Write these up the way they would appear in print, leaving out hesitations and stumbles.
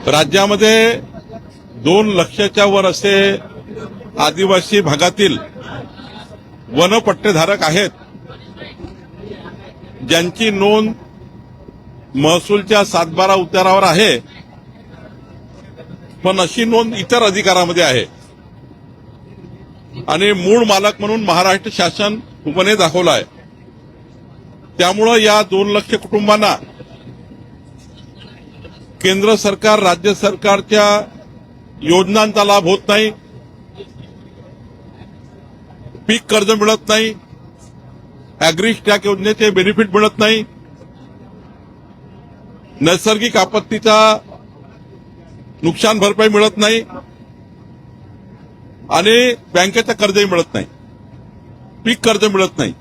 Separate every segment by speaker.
Speaker 1: राज्यामध्ये 2 लाखाच्या वर असे आदिवासी भागातील वनपट्टेधारक आहेत, ज्यांची नोंद महसूलच्या 7/12 उतारावर आहे, पण अशी नोंद इतर अधिकारामध्ये आहे आणि मूळ मालक म्हणून महाराष्ट्र शासन उपने दाखवला आहे. त्यामुळे या 2 लाख कुटुंबांना केंद्र सरकार राज्य सरकारच्या योजनांचा लाभ होत नाही, पीक कर्ज मिळत नाही, अॅग्रीस्टॅक योजनेचे बेनिफिट मिळत नाही, नैसर्गिक आपत्तीचा नुकसान भरपाई मिळत नाही आणि बँकेचं कर्जही मिळत नाही, पीक कर्ज मिळत नाही.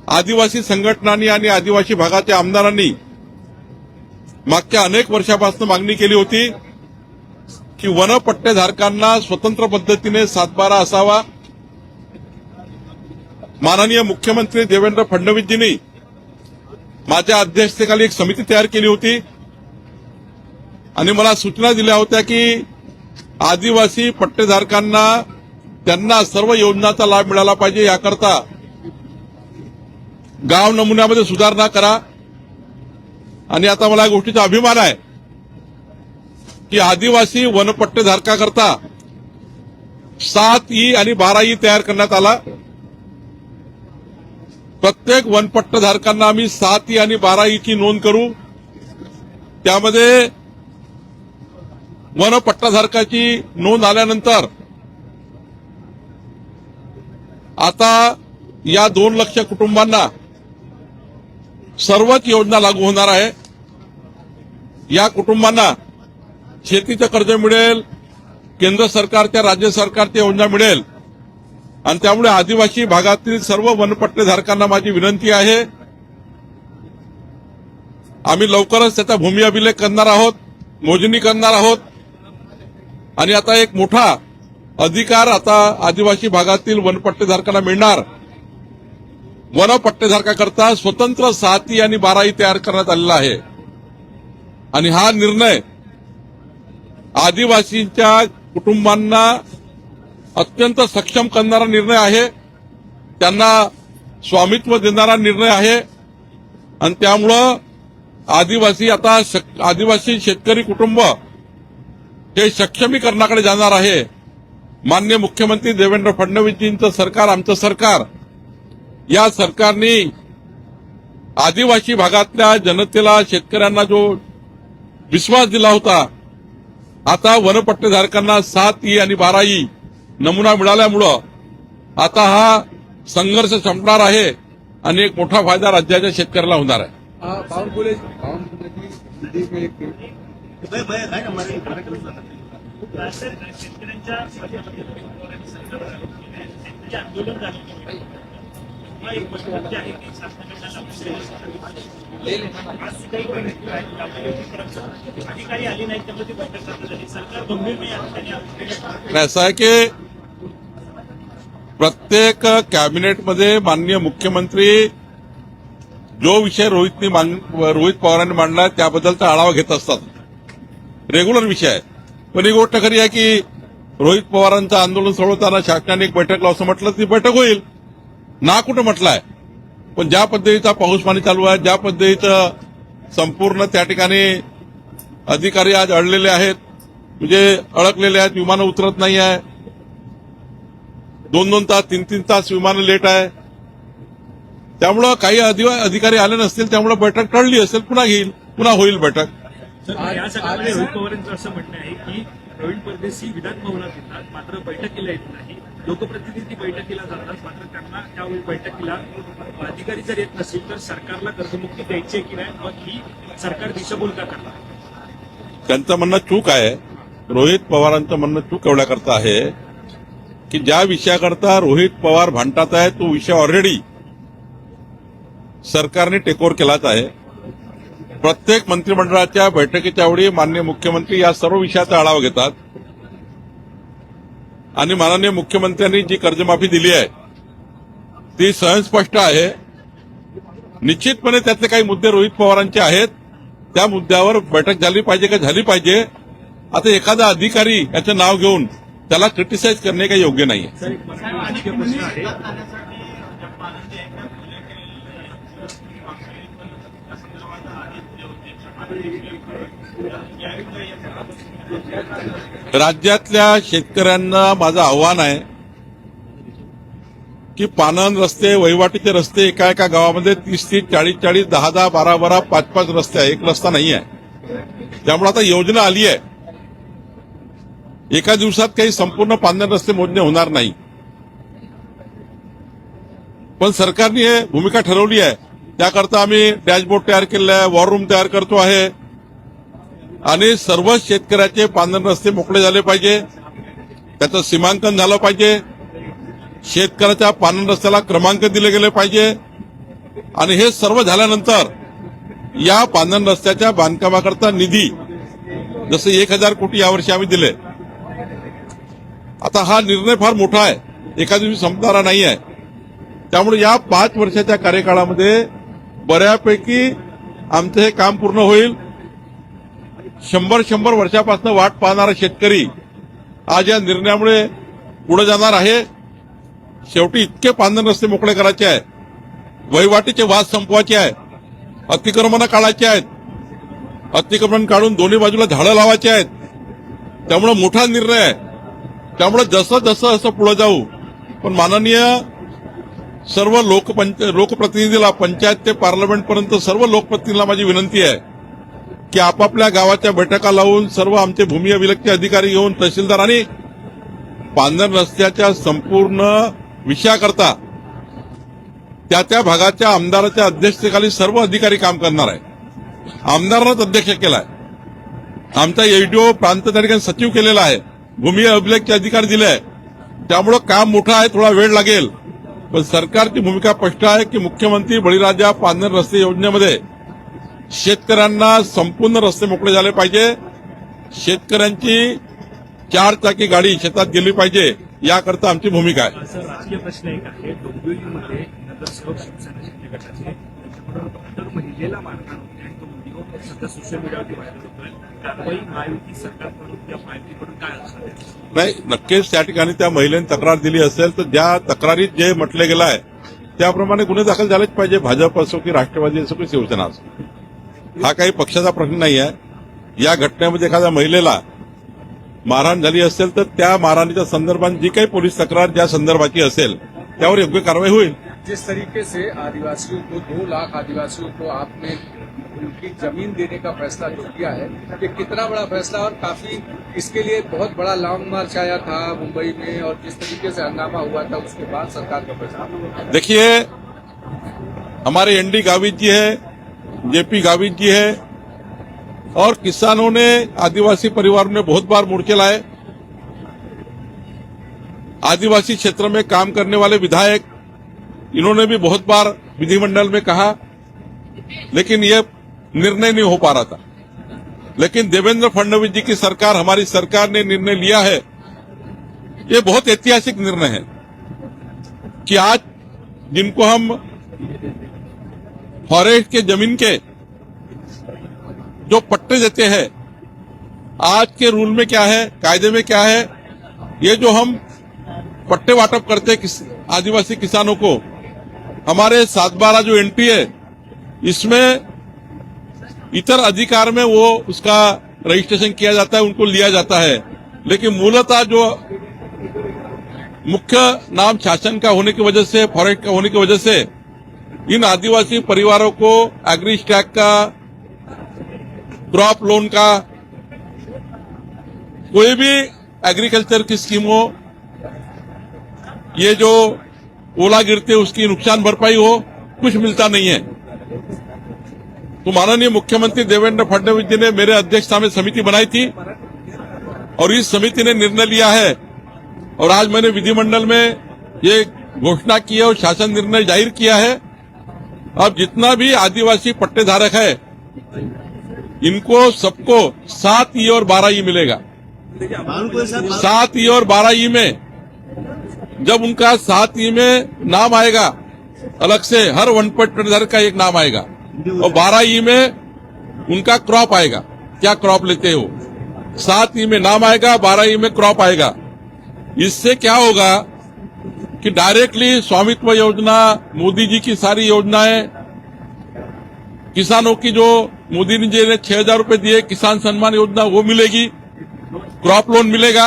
Speaker 1: आदिवासी संघटनांनी आणि आदिवासी भागाच्या आमदारांनी मागच्या अनेक वर्षापासून मागणी केली होती की वनपट्टेधारकांना स्वतंत्र पद्धतीने 7/12 असावा. माननीय मुख्यमंत्री देवेंद्र फडणवीसजींनी माझ्या अध्यक्षतेखाली एक समिती तयार केली होती आणि मला सूचना दिल्या होत्या की आदिवासी पट्टेधारकांना त्यांना सर्व योजनांचा लाभ मिळाला पाहिजे, याकरता गाव नमुन्यामध्ये सुधारणा करा. आणि आता मला या गोष्टीचा अभिमान आहे की आदिवासी वनपट्टेधारकाकरता 7E आणि 12E तयार करण्यात आला. प्रत्येक वनपट्टेधारकांना आम्ही 7E आणि 12Eची नोंद करू. त्यामध्ये वनपट्टेधारकाची नोंद आल्यानंतर आता या 2 लाख कुटुंबांना सर्वच योजना लागू होणार आहे. या कुटुंबांना शेतीचं कर्ज मिळेल, केंद्र सरकारच्या राज्य सरकारच्या योजना मिळेल आणि त्यामुळे आदिवासी भागातील सर्व वनपट्टेधारकांना माझी विनंती आहे, आम्ही लवकरच त्याचा भूमी अभिलेख करणार आहोत, मोजणी करणार आहोत आणि आता एक मोठा अधिकार आता आदिवासी भागातील वनपट्टेधारकांना मिळणार. वनपट्टेधारकाकरता स्वतंत्र 7E आणि 12E तयार करण्यात आलेला आहे आणि हा निर्णय आदिवासींच्या कुटुंबांना अत्यंत सक्षम करणारा निर्णय आहे, त्यांना स्वामित्व देणारा निर्णय आहे आणि त्यामुळं आदिवासी शेतकरी कुटुंब हे सक्षमीकरणाकडे जाणार आहे. माननीय मुख्यमंत्री देवेंद्र फडणवीसजींचं सरकार, आमचं सरकार, या सरकारने आदिवासी भागातल्या जनतेला, शेतकऱ्यांना जो विश्वास दिला होता, आता वनपट्टेधारकांना 7E आणि 12E नमुना मिळाल्यामुळं आता हा संघर्ष संपणार आहे आणि एक मोठा फायदा राज्याच्या शेतकऱ्याला होणार आहे. असं आहे की प्रत्येक कॅबिनेटमध्ये माननीय मुख्यमंत्री जो विषय रोहित पवारांनी मांडला त्याबद्दलचा आढावा घेत असतात, रेग्युलर विषय आहे. पण ही गोष्ट खरी आहे की रोहित पवारांचं आंदोलन सोडवताना शासनाने एक बैठक लावू असं म्हटलं, ती बैठक होईल ना, कुठं म्हटलंय. पण ज्या पद्धतीचा पाऊस पाणी चालू आहे, ज्या पद्धतीचं संपूर्ण त्या ठिकाणी अधिकारी आज अडलेले आहेत, म्हणजे अडकलेले आहेत, विमानं उतरत नाही आहे, 2-2 तास 3-3 तास विमानं लेट आहे. त्यामुळं काही अधिकारी आले नसतील, त्यामुळे बैठक टळली असेल, पुन्हा होईल बैठक.
Speaker 2: या सगळ्यामध्ये रोहित पवारांचं असं म्हणणं आहे की प्रवीण परदेशी विधान भवनात येतात, मात्र बैठकीला येत नाही. लोकप्रतिनिधी बैठकीला जातात, मात्र त्यांना त्यावेळी बैठकीला अधिकारी जर येत नसेल तर सरकारला कर्जमुक्ती द्यायची की नाही, मग ही सरकार दिशाभूल का करणार?
Speaker 1: त्यांचं म्हणणं चूक आहे. रोहित पवारांचं म्हणणं चूक एवढ्याकरता आहे की ज्या विषयाकरता रोहित पवार भांडतात आहे तो विषय ऑलरेडी सरकारने टेकओव्हर केलाच आहे. प्रत्येक मंत्रिमंडळाच्या बैठकीच्या वेळी माननीय मुख्यमंत्री या सर्व विषयाचा आढावा घेतात आणि माननीय मुख्यमंत्र्यांनी जी कर्जमाफी दिली आहे ती सहज स्पष्ट आहे. निश्चितपणे त्यातले काही मुद्दे रोहित पवारांचे आहेत, त्या मुद्द्यावर बैठक झाली पाहिजे का झाली पाहिजे. आता एखादा अधिकारी याचं नाव घेऊन त्याला क्रिटिसाइज करणे काही योग्य नाही.
Speaker 2: सर, एक मराठी राजकीय प्रश्न आहे.
Speaker 1: राज्यातल्या शेतकऱ्यांना माझं आव्हान आहे की पानन रस्ते, वहिवाटीचे रस्ते एका एका गावामध्ये 30-30, 40-40, 10-10, 12-12, 5-5 रस्ते आहे. एक रस्ता नाही आहे. त्यामुळे आता योजना आली आहे. एका दिवसात काही संपूर्ण पानन रस्ते मोजणे होणार नाही. पण सरकारने हे भूमिका ठरवली आहे. त्याकरता आम्ही डॅशबोर्ड तयार केलेला आहे, वॉर रूम तयार करतो आहे आणि सर्व शेतकऱ्याचे पानन रस्ते मोकळे झाले पाहिजे. त्याचं सीमांकन झालं पाहिजे. शेतकऱ्याच्या पानन रस्त्याला क्रमांक दिले गेले पाहिजे आणि हे सर्व झाल्यानंतर या पानन रस्त्याच्या बांधकामाकरता निधी जसं 1000 कोटी यावर्षी आम्ही दिले. आता हा निर्णय फार मोठा आहे, एका दिवशी संपणारा नाही आहे. त्यामुळे या 5 वर्षाच्या कार्यकाळामध्ये बऱ्यापैकी आमचं हे काम पूर्ण होईल. 100 वर्षापासून वाट पाहणारा शेतकरी आज या निर्णयामुळे पुढे जाणार आहे. शेवटी इतके पानन रस्ते मोकळे करायचे आहे, वहिवाटीचे वाद संपवायचे आहे, अतिक्रमण काढायचे आहेत, अतिक्रमण काढून दोन्ही बाजूला झाडं लावायचे आहेत. त्यामुळे मोठा निर्णय आहे. त्यामुळे जसं जसं असं पुढे जाऊ. पण माननीय सर्व लोकप्रतिनिधीला, पंचायत ते पार्लमेंट पर्यंत सर्व लोकप्रतिनिधीला माझी विनंती आहे की आपापल्या गावाच्या बैठका लावून सर्व आमचे भूमी अभिलेखचे अधिकारी घेऊन तहसीलदार आणि पानन रस्त्याच्या संपूर्ण विषयाकरता त्या त्या भागाच्या आमदाराच्या अध्यक्षतेखाली सर्व अधिकारी काम करणार आहे. आमदारांनाच अध्यक्ष केलाय. आमचा एडीओ प्रांत त्या ठिकाणी सचिव केलेला आहे. भूमी अभिलेखचे अधिकारी दिले आहे. त्यामुळे काम मोठं आहे, थोडा वेळ लागेल. पण सरकारची भूमिका स्पष्ट आहे की मुख्यमंत्री बळीराजा पानन रस्ते योजनेमध्ये शेतकऱ्यांना संपूर्ण रस्ते मोकळे झाले पाहिजे. शेतकऱ्यांची 4 चाकी गाडी शेतात गेली पाहिजे, याकरता आमची भूमिका आहे.
Speaker 2: असं राजकीय प्रश्न एक आहे. डोंबिवलीमध्ये नगरसेवक शिवसेना शिंदे गटाचे तर महिलेला मारहाण होते आणि तो व्हिडिओ सध्या सोशल मीडियावरती व्हायरल होतोय. कारवाई महायुती सरकारकडून त्या महायुतीकडून काय असणार आहे?
Speaker 1: नाही, नक्कीच त्या ठिकाणी त्या महिलेने तक्रार दिली असेल तर ज्या तक्रारीत जे म्हटलं गेलं आहे त्याप्रमाणे गुन्हे दाखल झालेच पाहिजे. भाजप असो की राष्ट्रवादी असो की शिवसेना असो, हा काही पक्षाचा प्रश्न नाही आहे. या घटनेमध्ये एखाद्या महिलेला मारहाण झाली असेल तर त्या मारहाणीच्या संदर्भात जी काही पोलीस तक्रार ज्या संदर्भाची असेल त्यावर योग्य कारवाई होईल.
Speaker 3: जिस तरीके से आदिवासियों को 2 लाख आदिवासियों को आपने उनकी जमीन देने का फैसला जो किया है, ये कितना बड़ा फैसला और काफी इसके लिए बहुत बड़ा लॉन्ग मार्च आया था मुंबई में और जिस तरीके से हंगामा हुआ था उसके बाद सरकार का फैसला.
Speaker 1: देखिए, हमारे एनडी गावित जी है, जेपी गावित जी है और किसानों ने, आदिवासी परिवारों ने बहुत बार मोर्चे लाए. आदिवासी क्षेत्र में काम करने वाले विधायक, इन्होंने भी बहुत बार विधिमंडल में कहा, लेकिन ये निर्णय नहीं हो पा रहा था. लेकिन देवेंद्र फडणवीस जी की सरकार, हमारी सरकार ने निर्णय लिया है. ये बहुत ऐतिहासिक निर्णय है कि आज जिनको हम फॉरेस्ट के जमीन के जो पट्टे देते हैं, आज के रूल में क्या है, कायदे में क्या है, ये जो हम पट्टे वाटप करते आदिवासी किसानों को, हमारे 7/12 जो एनटी है इसमें इतर अधिकार में वो उसका रजिस्ट्रेशन किया जाता है, उनको लिया जाता है. लेकिन मूलतः जो मुख्य नाम शासन का होने की वजह से, फॉरेस्ट का होने की वजह से इन आदिवासी परिवारों को एग्री स्टैक का, क्रॉप लोन का, कोई भी एग्रीकल्चर की स्कीम हो, ये जो ओला गिरते उसकी नुकसान भरपाई हो, कुछ मिलता नहीं है. तो माननीय मुख्यमंत्री देवेंद्र फडणवीस जी ने मेरे अध्यक्षता में समिति बनाई थी और इस समिति ने निर्णय लिया है और आज मैंने विधिमंडल में ये घोषणा की है और शासन निर्णय जाहिर किया है. अब जितना भी आदिवासी पट्टेधारक है इनको सबको 7E और 12E मिलेगा. 7E और 12E में जब उनका 7E में नाम आएगा, अलग से हर वन पट्टेधारक का एक नाम आएगा और 12E में उनका क्रॉप आएगा। क्या क्रॉप लेते हो? 7 में नाम आएगा, 12 में क्रॉप आएगा। इससे क्या होगा कि डायरेक्टली स्वामित्व योजना, मोदी जी की सारी योजनाएं, किसानों की जो मोदी जी ने 6,000 रुपए दिए, किसान सम्मान योजना वो मिलेगी, क्रॉप लोन मिलेगा,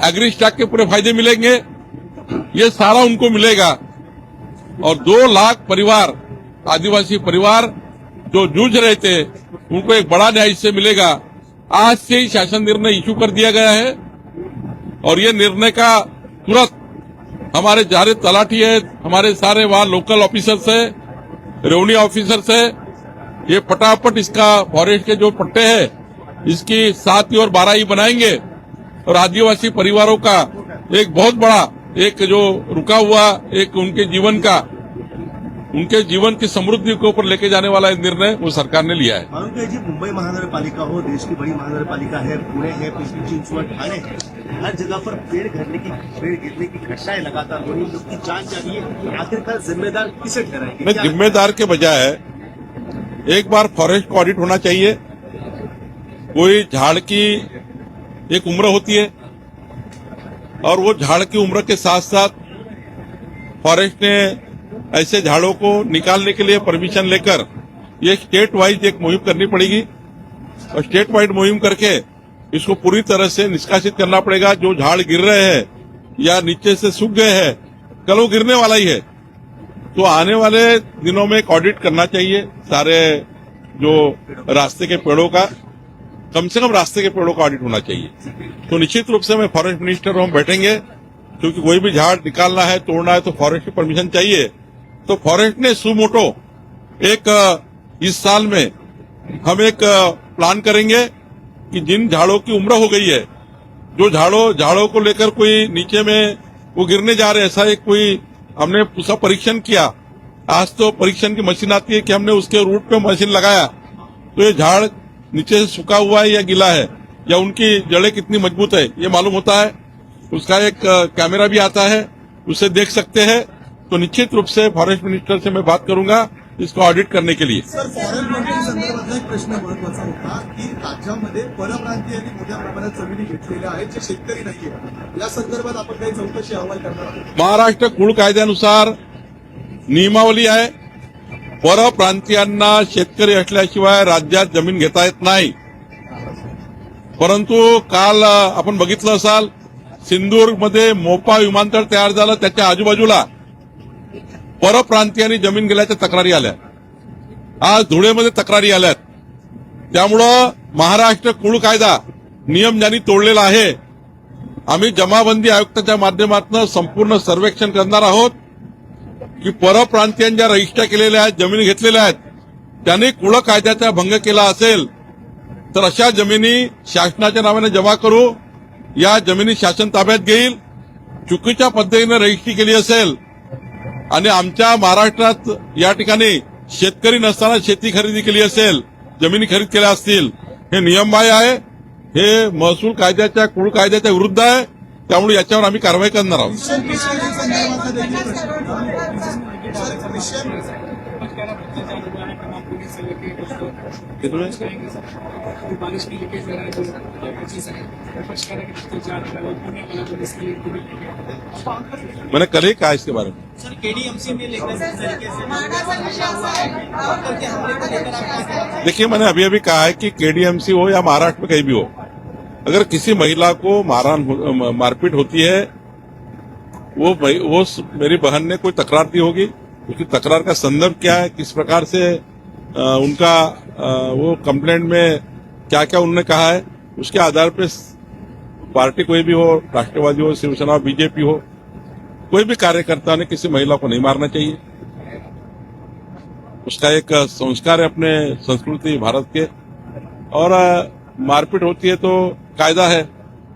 Speaker 1: एग्री स्टॉक के पूरे फायदे मिलेंगे, ये सारा उनको मिलेगा। और 2 लाख परिवार, आदिवासी परिवार जो जूझ रहे थे, उनको एक बड़ा न्याय से मिलेगा। आज से ही शासन निर्णय इशू कर दिया गया है और ये निर्णय का तुरंत हमारे सारे तलाठी है, हमारे सारे वहां लोकल ऑफिसर्स है, रेवेन्यू ऑफिसर्स है, ये फटाफट इसका फॉरेस्ट के जो पट्टे हैं इसकी 7 और 12 बनाएंगे और आदिवासी परिवारों का एक बहुत बड़ा एक जो रुका हुआ एक उनके जीवन की समृद्धि के ऊपर लेके जाने वाला निर्णय वो सरकार ने लिया है।
Speaker 4: मानूंगा जी, मुंबई महानगरपालिका हो, देश की बड़ी महानगरपालिका है, पुणे है, पिछली चिंचवड, ठाणे है, हर जगह पर पेड़ गिरने की घटनाएं लगातार हो रही है। लोग की जान जा रही है, आखिरकार जिम्मेदार किसे ठहराएंगे?
Speaker 1: मैं जिम्मेदार के बजाय एक बार फॉरेस्ट का ऑडिट होना चाहिए। कोई झाड़ की एक उम्र होती है और वो झाड़ की उम्र के साथ साथ फॉरेस्ट ने ऐसे झाड़ों को निकालने के लिए परमिशन लेकर ये स्टेट वाइज एक मुहिम करनी पड़ेगी और स्टेट वाइड मुहिम करके इसको पूरी तरह से निष्कासित करना पड़ेगा। जो झाड़ गिर रहे हैं या नीचे से सूख गए हैं, कल वो गिरने वाला ही है, तो आने वाले दिनों में एक ऑडिट करना चाहिए सारे जो रास्ते के पेड़ों का, कम से कम रास्ते के पेड़ों का ऑडिट होना चाहिए। तो निश्चित रूप से मैं फॉरेस्ट मिनिस्टर हम बैठेंगे, क्योंकि कोई भी झाड़ निकालना है, तोड़ना है तो फॉरेस्ट की परमिशन चाहिए। तो फॉरेस्ट ने सुमोटो एक इस साल में हम एक प्लान करेंगे कि जिन झाड़ों की उम्र हो गई है, जो झाड़ों को लेकर कोई नीचे में वो गिरने जा रहे, ऐसा एक कोई हमने उसका परीक्षण किया। आज तो परीक्षण की मशीन आती है कि हमने उसके रूट पे मशीन लगाया तो ये झाड़ नीचे से सूखा हुआ है या गीला है या उनकी जड़ें कितनी मजबूत है ये मालूम होता है। उसका एक कैमरा भी आता है, उसे देख सकते हैं। तो निश्चित रूप से फॉरेस्ट मिनिस्टर से मैं बात करूंगा इसको ऑडिट करने के लिए।
Speaker 5: सर, फॉरेन मंत्री संदर्भातला एक प्रश्न महत्वाचा होता की राज्यामध्ये परप्रांतीयांनी मोठ्या प्रमाणात जमिनी घेतलेल्या आहेत जे शेतकरी नाहीये, या संदर्भात आपण काही चौकशी अहवाल करणार आहोत?
Speaker 1: महाराष्ट्र कुळ कायद्यानुसार नियमावली आहे, परप्रांतीयांना शेतकरी असल्याशिवाय राज्यात जमीन घेता येत नाही। परंतु काल आपण बघितलं असाल, सिंधुदुर्गमध्ये मोपा विमानतळ तयार झालं, त्याच्या आजूबाजूला परप्रांतीयांनी जमीन गेल्याच्या तक्रारी आल्या, आज धुळेमध्ये तक्रारी आल्यात। त्यामुळं महाराष्ट्र कुळ कायदा नियम ज्यांनी तोडलेला आहे, आम्ही जमाबंदी आयुक्ताच्या माध्यमातून संपूर्ण सर्वेक्षण करणार आहोत की परप्रांतीयांच्या रजिस्टर केलेल्या आहेत, जमिनी घेतलेल्या आहेत, त्यांनी कुळ कायद्याचा भंग केला असेल तर अशा जमिनी शासनाच्या नावाने जमा करू, या जमिनी शासन ताब्यात घेईल। चुकीच्या पद्धतीने रजिस्ट्री केली असेल आणि आमच्या महाराष्ट्रात या ठिकाणी शेतकरी नसताना शेती खरेदी केली असेल, जमिनी खरेदी केल्या असतील, हे नियमबाह्य आहे, हे महसूल कायद्याच्या कुळ कायद्याच्या विरुद्ध आहे। त्यामुळे याच्यावर आम्ही कारवाई करणार आहोत। मैंने कल ही कहा इसके बारे में।
Speaker 5: सर, केडीएमसी में लेकर जिस तरीके से
Speaker 1: देखिए, मैंने अभी अभी कहा है कि केडीएमसी हो या महाराष्ट्र में कहीं भी हो, अगर किसी महिला को मारपीट होती है, वो मेरी बहन ने कोई तकरार दी होगी, उसकी तकरार का संदर्भ क्या है, किस प्रकार से उनका वो कंप्लेंट में क्या क्या उन्होंने कहा है, उसके आधार पर पार्टी कोई भी हो, राष्ट्रवादी हो, शिवसेना हो, बीजेपी हो, कोई भी कार्यकर्ता ने किसी महिला को नहीं मारना चाहिए। उसका एक संस्कार है अपने संस्कृति भारत के, और मारपीट होती है तो कायदा है,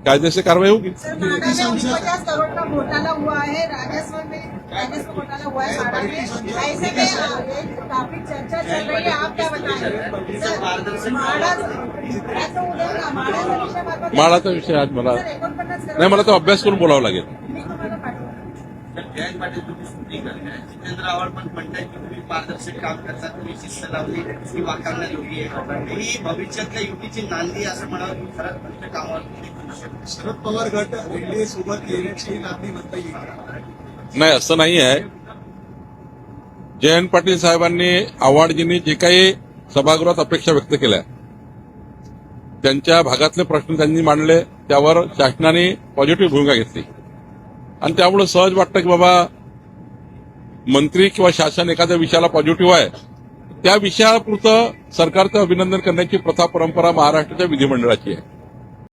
Speaker 1: कायदे से कार्रवाई होगी।
Speaker 6: सर, माडा में 50 करोड़ का घोटाला हुआ है, राजस्व घोटाला हुआ है माडा में, ऐसे में काफी चर्चा चल रही है, आप क्या बताएंगे? सर,
Speaker 1: माडाचा विषय आज मला नाही, मला तो अभ्यास करून बोलावं लागेल।
Speaker 7: राजेंद्र आव्हाड पण म्हणतायत की तुम्ही पारदर्शक काम करता, तुम्ही शिस्त लावली ही वाखाणण्याजोगी आहे. ही भविष्यातल्या युतीची नांदी असं म्हणावं खरं तुमच्या कामावर.
Speaker 5: शरद पवार गट एनडीए सोबत येण्याची नांदी म्हणता येईल.
Speaker 1: नाही, असं नाही आहे. जयंत पाटील साहेबांनी आव्हाडजींनी जे काही सभागृहात अपेक्षा व्यक्त केल्या, त्यांच्या भागातले प्रश्न त्यांनी मांडले, त्यावर शासनाने पॉझिटिव्ह भूमिका घेतली आणि त्यामुळे सहज वाटतं की बाबा मंत्री किंवा शासन एखाद्या विषयाला पॉझिटिव्ह आहे, त्या विषयापुरतं सरकारचं अभिनंदन करण्याची प्रथा परंपरा महाराष्ट्राच्या विधिमंडळाची आहे.